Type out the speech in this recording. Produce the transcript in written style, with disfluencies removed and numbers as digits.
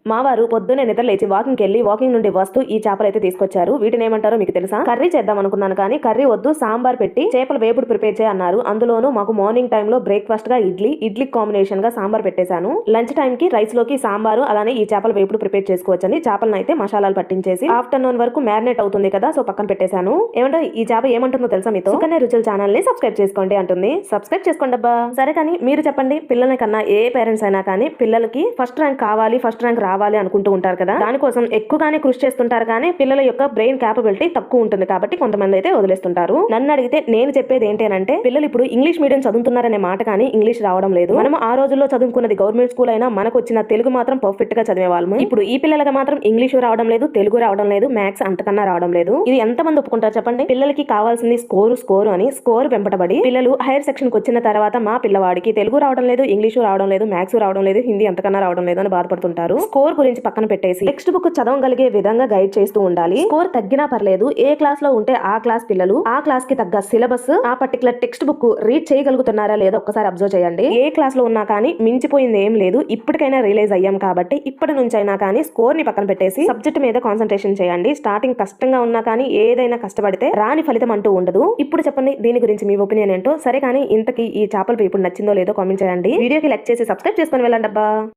మా వారు పొద్దున్నే నిద్ర లేచి వాకింగ్ నుండి వస్తూ ఈ చేపలు అయితే తీసుకొచ్చారు. వీటిని ఏమంటారో మీకు తెలుసా? కర్రీ చేద్దాం అనుకున్నాను కానీ కర్రీ వద్దు, సాంబార్ పెట్టి చేపల వేపుడు ప్రిపేర్ చేయన్నారు. అందులోనూ మాకు మార్నింగ్ టైమ్ లో బ్రేక్ఫాస్ట్ గా ఇడ్లీ కాంబినేషన్ గా సాంబార్ పెట్టేశాను. లంచ్ టైం కి రైస్ లోకి సాంబారు అలానే ఈ చేపల వేపుడు ప్రిపేర్ చేసుకోవచ్చని చేపలను అయితే మసాలాలు పట్టించేసి ఆఫ్టర్నూన్ వరకు మ్యారినేట్ అవుతుంది కదా, సో పక్కన పెట్టేశాను. ఏమంటే ఈ చేప ఏమంటుందో తెలుసా మీతో? సుకన్య రుచుల ఛానల్ ని సబ్స్క్రైబ్ చేసుకోండి అంటుంది. సబ్స్క్రైబ్ చేసుకోండి అబ్బా. సరే కానీ మీరు చెప్పండి, పిల్లల కన్నా ఏ పేరెంట్స్ అయినా కానీ పిల్లలకి ఫస్ట్ ర్యాంక్ కావాలి, ఫస్ట్ ర్యాంక్ రావాలి అనుకుంటూ ఉంటారు కదా, దానికోసం ఎక్కువగానే కృషి చేస్తుంటారు. కానీ పిల్లల యొక్క బ్రెయిన్ క్యాపబిలిటీ తక్కువ ఉంటుంది కాబట్టి కొంతమంది అయితే వదిలేస్తుంటారు. నన్ను అడిగితే నేను చెప్పేది ఏంటంటే, పిల్లలు ఇప్పుడు ఇంగ్లీష్ మీడియం చదువుతున్నారనే మాట కానీ ఇంగ్లీష్ రావడం లేదు. మనం ఆ రోజుల్లో చదువుకున్నది గవర్నమెంట్ స్కూల్ అయినా మనకు వచ్చిన తెలుగు మాత్రం పర్ఫెక్ట్ గా చదివేవాళ్ళము. ఇప్పుడు ఈ పిల్లలకి మాత్రం ఇంగ్లీష్ రావడం లేదు, తెలుగు రావడం లేదు, మ్యాథ్స్ అంతకన్నా రావడం లేదు. ఇది ఎంతమంది ఒప్పుకుంటారు చెప్పండి? పిల్లలకి కావాల్సింది స్కోరు అని స్కోర్ వెంబడబడి పిల్లలు హైయర్ సెక్షన్ కి వచ్చిన తర్వాత మా పిల్లవాడికి తెలుగు రావడం లేదు, ఇంగ్లీషు రావడం లేదు, మ్యాథ్స్ రావడం లేదు, హిందీ అంతకన్నా రావడం లేదు అని బాధపడుతుంటారు. స్కోర్ గురించి పక్కన పెట్టేసి టెక్స్ట్ బుక్ చదవగలిగే విధంగా గైడ్ చేస్తూ ఉండాలి. స్కోర్ తగ్గినా పర్లేదు, ఏ క్లాస్ లో ఉంటే ఆ క్లాస్ పిల్లలు ఆ క్లాస్ కి తగ్గ సిలబస్ ఆ పర్టికులర్ టెక్స్ట్ బుక్ రీడ్ చేయగలుగుతున్నారా లేదా ఒక్కసారి అబ్జర్వ్ చేయండి. ఏ క్లాస్ లో ఉన్నా కానీ మించిపోయింది ఏం లేదు. ఇప్పటికైనా రియలైజ్ అయ్యాం కాబట్టి ఇప్పటి నుంచి అయినా కానీ స్కోర్ ని పక్కన పెట్టేసి సబ్జెక్ట్ మీద కాన్సన్ట్రేషన్ చేయండి. స్టార్టింగ్ కష్టంగా ఉన్నా కానీ ఏదైనా కష్టపడితే రాని ఫలితం అంటూ ఉండదు. ఇప్పుడు చెప్పండి దీని గురించి మీ ఒపీనియన్ ఏంటో. సరే కానీ ఇంతకీ ఈ చేపల వేపుడు నచ్చిందో లేదో కామెంట్ చేయండి. వీడియోకి లైక్ చేసి సబ్స్క్రైబ్ చేసుకొని వెళ్ళండి అబ్బా.